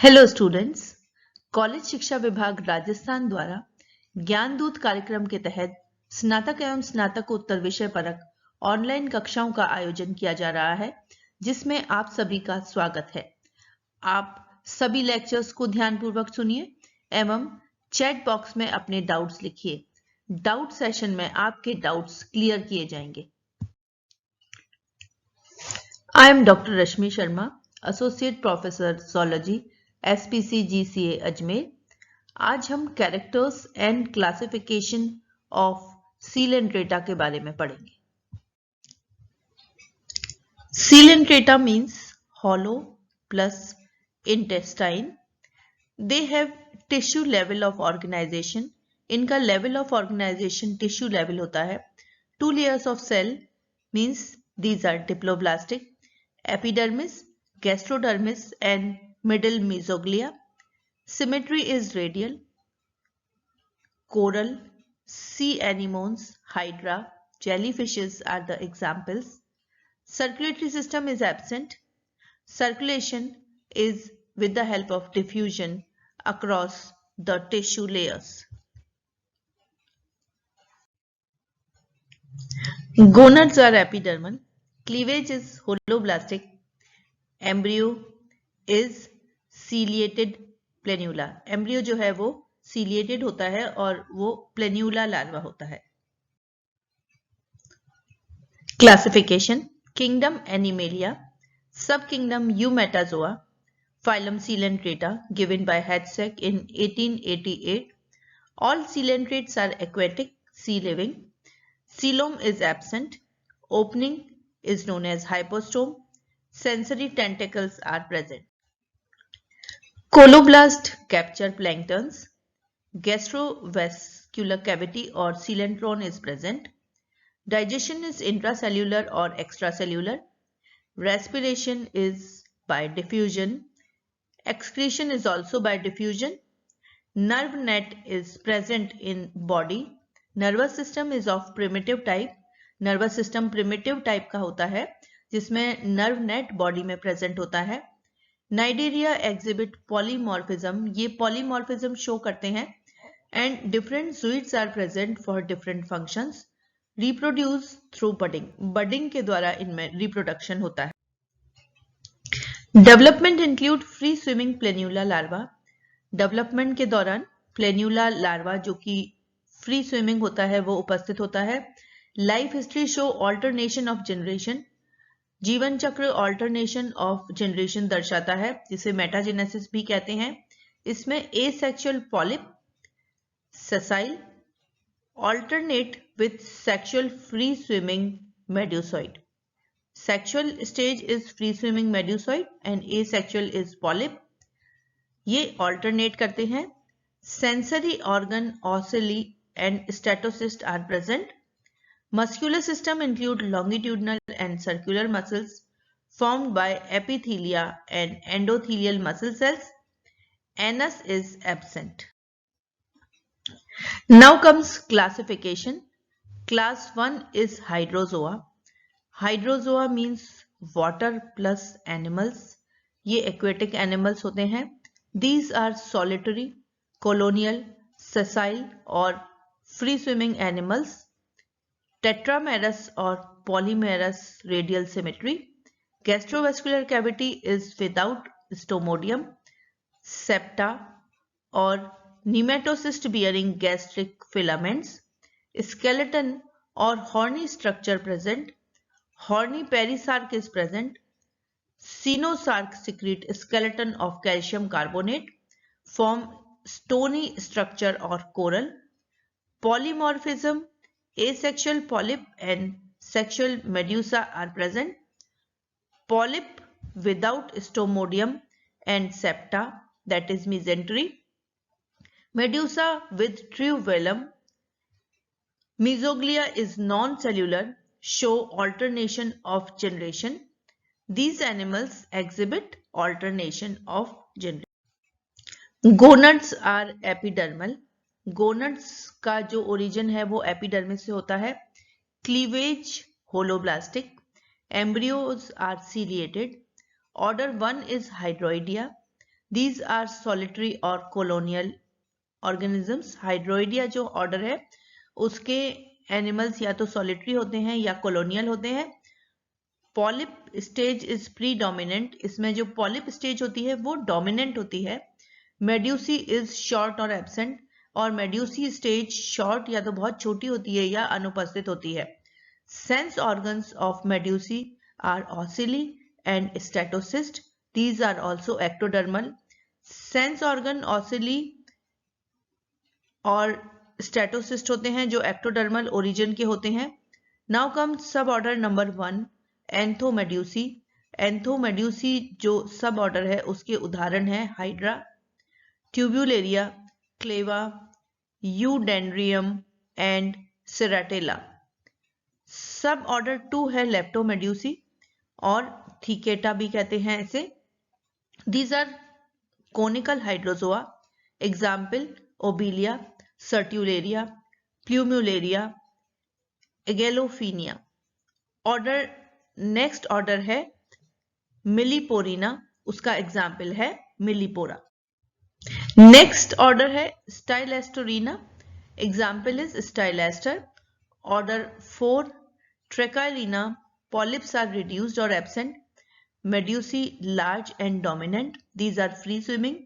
Hello students, college शिक्षा विभाग राजस्थान द्वारा ज्ञान दूत कार्यक्रम के तहत स्नातक एवं स्नातकोत्तर विषय परक ऑनलाइन कक्षाओं का आयोजन किया जा रहा है, जिसमें आप सभी का स्वागत है। आप सभी लेक्चर्स को ध्यानपूर्वक सुनिए एवं चैट बॉक्स में अपने डाउट्स लिखिए। डाउट सेशन में आपके डाउट्स क्लियर किए जाएंगे। I am doctor Rashmi Sharma, associate professor zoology, SPC GCA Ajmer. आज हम characters and classification of Coelenterata के बारे में पढ़ेंगे। Coelenterata means hollow plus intestine. They have tissue level of organization. इनका level of organization tissue level होता है। 2 layers of cell means these are diploblastic, epidermis, gastrodermis and middle mesoglea. Symmetry is radial. Coral, sea anemones, hydra, jellyfishes are the examples. Circulatory system is absent. Circulation is with the help of diffusion across the tissue layers. Gonads are epidermal. Cleavage is holoblastic. Embryo is ciliated planula. Embryo जो है वो ciliated होता है और वो प्लेन्यूला larva होता है। Classification: kingdom Animalia, sub kingdom Eumetazoa, phylum Coelenterata given by Hatschek in 1888. All coelenterates are aquatic, sea living. Coelom is absent. Opening is known as hypostome. Sensory tentacles are present. Coloblast capture planktons. Gastrovascular cavity or coelentron is present. Digestion is intracellular or extracellular. Respiration is by diffusion. Excretion is also by diffusion. Nerve net is present in body. Nervous system is of primitive type. Nervous system primitive type का होता है, जिसमें nerve net body में present होता है. Cnidaria exhibit polymorphism, ये polymorphism show करते हैं. And different zooids are present for different functions. Reproduce through budding, budding के द्वारा इनमें रिप्रोडक्शन होता है. Development include free swimming planula larva. Development के दौरान प्लेन्यूला लार्वा जो कि फ्री स्विमिंग होता है वो उपस्थित होता है. Life history show alternation of generation, जीवन चक्र ऑल्टरनेशन ऑफ जनरेशन दर्शाता है, जिसे मेटाजेनेसिस भी कहते हैं. इसमें asexual polyp, sessile, alternate with sexual free swimming medusoid. Sexual stage is free swimming medusoid and asexual is polyp. ये ऑल्टरनेट करते हैं. Sensory organ ocelli and statocyst are present. Muscular system include longitudinal and circular muscles formed by epithelia and endothelial muscle cells. Anus is absent. Now comes classification. Class 1 is Hydrozoa. Hydrozoa means water plus animals. ये aquatic animals होते हैं. These are solitary, colonial, sessile और free swimming animals. Tetramerous or polymerous radial symmetry. Gastrovascular cavity is without stomodium. Septa or nematocyst bearing gastric filaments. Skeleton or horny structure present. Horny perisarc is present. Sinosarc secrete skeleton of calcium carbonate. Form stony structure or coral. Polymorphism. Asexual polyp and sexual medusa are present. Polyp without stomodium and septa, that is mesentery. Medusa with true velum. Mesoglea is non-cellular, show alternation of generation. These animals exhibit alternation of generation. Gonads are epidermal. गोनड्स का जो origin है वो epidermis से होता है. Cleavage holoblastic. Embryos are ciliated. Order 1 is Hydroidea. These are solitary or colonial organisms. Hydroidea जो order है उसके एनिमल्स या तो सॉलिटरी होते हैं या कॉलोनियल होते हैं. Polyp stage is predominant. इसमें जो पॉलिप स्टेज होती है वो डोमिनेंट होती है. मेड्यूसी इज शॉर्ट और एब्सेंट. और मेड्यूसी स्टेज शॉर्ट या तो बहुत छोटी होती है या अनुपस्थित होती है. Sense organs of medusae are ocelli and statocyst. These are also ectodermal. Sense organ ocelli और स्टेटोसिस्ट होते हैं जो एक्टोडर्मल ओरिजिन के होते हैं. नाउ कम सब ऑर्डर नंबर 1, एंथोमेड्यूसी. एंथोमेड्यूसी जो सब ऑर्डर है उसके उदाहरण है हाइड्रा, ट्यूब्यूलेरिया, क्लेवा, यूडेंड्रियम एंड सेराटेला. सब ऑर्डर 2 है लेप्टोमेड्यूसी और थिकेटा भी कहते हैं इसे. These are conical Hydrozoa. Example Obelia, Sertularia, Plumularia, Aglaophenia. Order next order है मिलीपोरिना. उसका एग्जाम्पल है मिलीपोरा. नेक्स्ट ऑर्डर है Stylasterina. Example is Stylaster. Order 4 Trachylina. Polyps are reduced or absent. Medusae large and dominant. These are free swimming.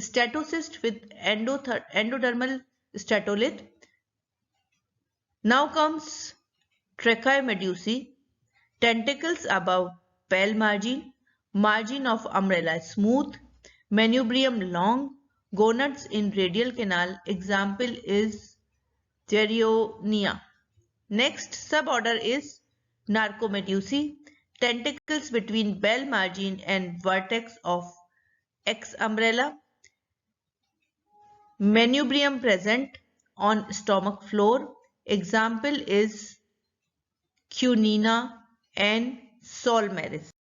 Statocyst with endodermal statolith. Now comes Trachymedusae. Tentacles above pale margin. Margin of umbrella smooth. Manubrium long. Gonads in radial canal. Example is Gerionia. Next suborder is Narcomedusae. Tentacles between bell margin and vertex of X umbrella. Manubrium present on stomach floor. Example is Cunina and Solmeris.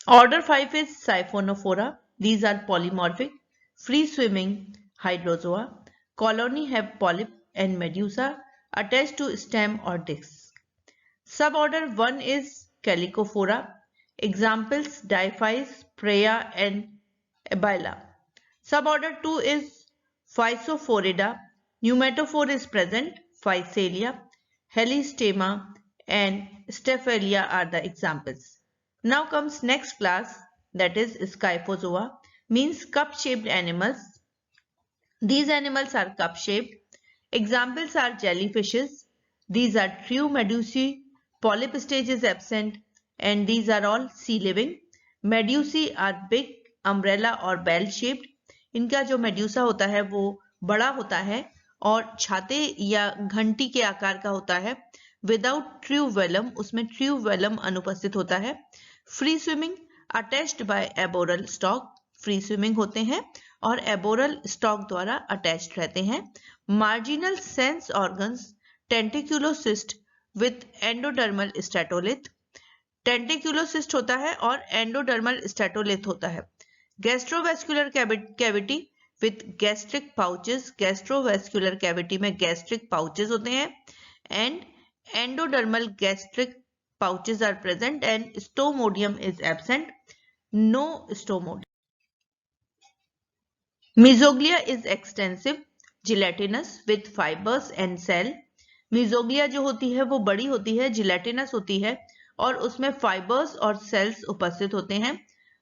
Order 5 is Siphonophora. These are polymorphic, free swimming hydrozoa. Colony have polyp and medusa attached to stem or disc. Suborder 1 is Calicophora. Examples Diphyes, Preya and Abyla. Suborder 2 is Physophorida. Pneumatophore is present. Physalia, Helistema and Staphylia are the examples. Now comes next class, that is Scyphozoa, means cup-shaped animals. These animals are cup-shaped. Examples are jellyfishes. These are true medusae. Polyp stage is absent and these are all sea living. Medusae are big, umbrella और bell shaped. इनका जो medusa होता है वो बड़ा होता है और छाते या घंटी के आकार का होता है. विदाउट ट्रू वेलम, उसमें ट्रू वेलम अनुपस्थित होता है. Free swimming attached by aboral stalk. Free swimming होते हैं और एबोरल स्टॉक द्वारा अटैच्ड रहते हैं. Marginal sense organs tentaculocyst with endodermal statolith. Tentaculocyst होता है और एंडोडर्मल स्टेटोलिथ होता है. Gastrovascular cavity with gastric pouches. Gastrovascular cavity में गैस्ट्रिक पाउचेस होते हैं and endodermal gastric pouches are present and stomodium is absent. No stomodium. Mesoglea is extensive, gelatinous with fibers and cell. Mesoglea जो होती है वो बड़ी होती है, gelatinous होती है और उसमें fibers और cells उपस्थित होते हैं.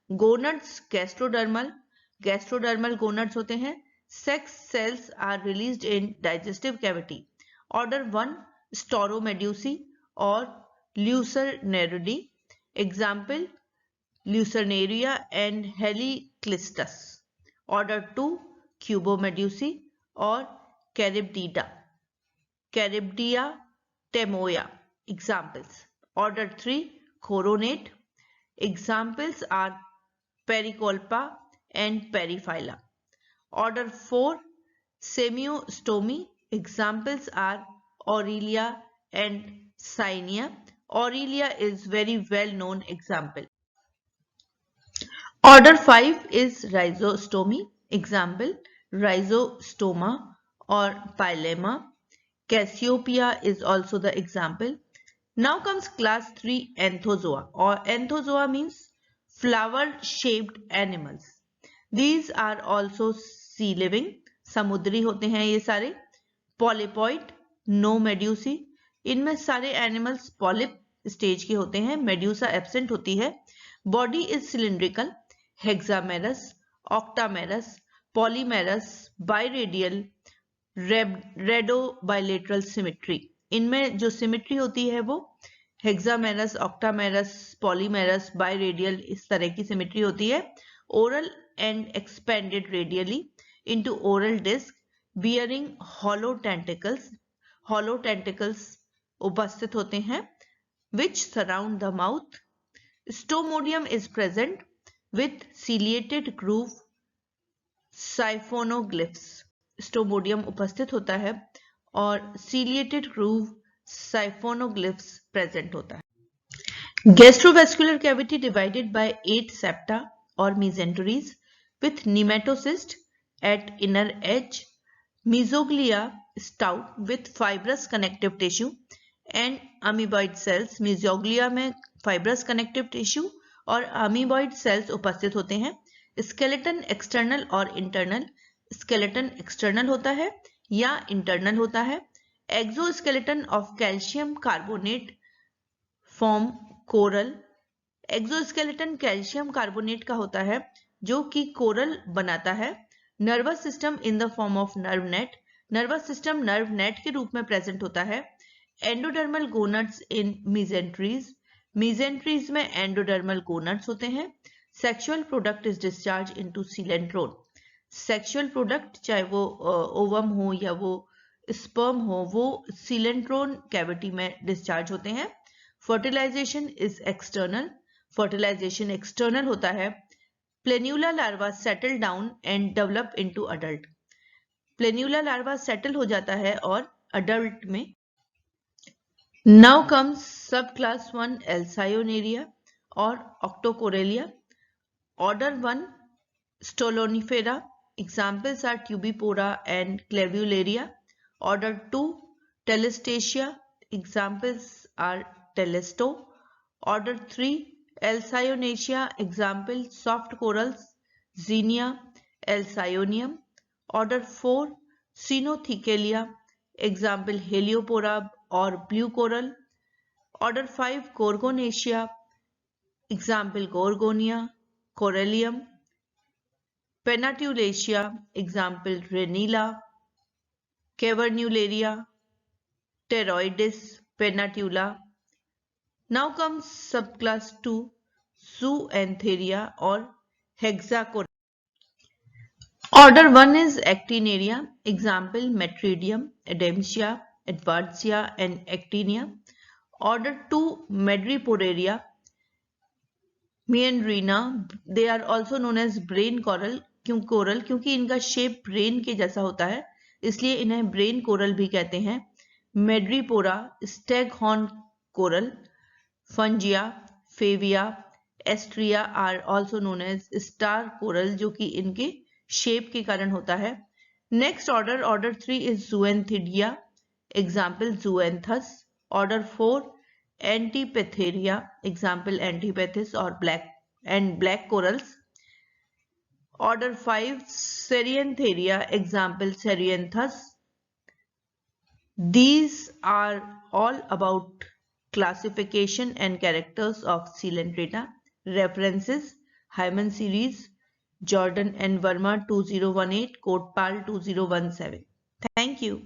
Gonads gastrodermal gonads होते हैं. Sex cells are released in digestive cavity. Order 1 Stauromedusae और Lucernariidae. Example Lucernaria and Heliclistus. Order 2 Cubomedusae और Charybdida. Charybdia temoia. Examples. Order 3 Coronate. Examples are Pericolpa and Periphylla. Order 4 Semiostomi. Examples are Aurelia and Cynia. Aurelia is very well known example. Order 5 is Rhizostomy. Example Rhizostoma or Pylema. Cassiopeia is also the example. Now comes class 3 Anthozoa, or Anthozoa means flower shaped animals. These are also sea living, समुद्री होते हैं ये सारे. Polypoid, no medusae, इनमें सारे animals polyp stage के होते हैं, मेड्यूसा एब्सेंट होती है. Body is cylindrical, hexamerous, octamerous, polymerous, biradial, radio bilateral symmetry. इनमें जो सिमेट्री होती है वो हेक्सामेरस, ऑक्टामेरस, पॉलीमेरस, बाइरेडियल इस तरह की सिमेट्री होती है. Oral and expanded radially into oral disc bearing hollow tentacles उपस्थित होते हैं which surround the mouth. Stomodium is present with ciliated groove siphonoglyphs. Stomodium उपस्थित होता है और ciliated groove siphonoglyphs present होता है. Gastrovascular cavity divided by 8 septa or mesenteries with nematocyst at inner edge, mesoglea stout with fibrous connective tissue and amoeboid cells. mesoglea में fibrous connective tissue और amoeboid cells उपस्थित होते हैं. skeleton external और internal. skeleton external होता है या internal होता है. exoskeleton of calcium carbonate form coral. exoskeleton calcium carbonate का होता है जो कि coral बनाता है. nervous system in the form of nerve net. nervous system nerve net के रूप में present होता है. एंडोडर्मल गोनड्स इन मीजेंट्रीज. मीजेंट्रीज में एंडोडर्मल गोनड्स होते हैं. Sexual product is discharge into coelenteron. Sexual product चाहे वो ओवम हो या वो स्पर्म हो वो सीलेंट्रोन कैविटी में डिस्चार्ज होते हैं. Fertilisation is external. Fertilisation external होता है. Planula larva settle down and develop into adult. Planula larva settle हो जाता है और अडल्ट में. Now comes subclass 1 Alcyonaria or Octocorallia. Order 1 Stolonifera. Examples are Tubipora and Clavularia. Order 2 Telestracia. Examples are Telesto. Order 3 Alcyonacea. Examples soft corals, Xenia, Alcyonium. Order 4 Cenothecalia. Example Heliopora और blue coral. Order 5 Gorgonacea. Example Gorgonia, Corallium. Pentatulaceae. Example Renilla, Cavernularia, Pteroides, Pennatula. Now comes subclass 2 Zooantheria or Hexacorallia. Order 1 is Actiniaria. Example Metridium, Adamsia, Advarsia and Actinia. Order 2 Madreporaria, Meandrina. They are also known as brain coral. क्योंकि इनका shape brain के जैसा होता है इसलिए इन्हें brain coral भी कहते हैं. Madrepora, Staghorn coral, Fungia, Favia, Astrea are also known as star coral जो कि इनके शेप के कारण होता है. Next order 3 is Zoanthidia. Example Zoanthus. Order 4 Antipatheria. Example Antipathes or black corals. Order 5 Ceriantheria. Example Cerianthus. These are all about classification and characters of Coelenterata. References Hyman series, Jordan and Verma 2018, Kotpal 2017. Thank you.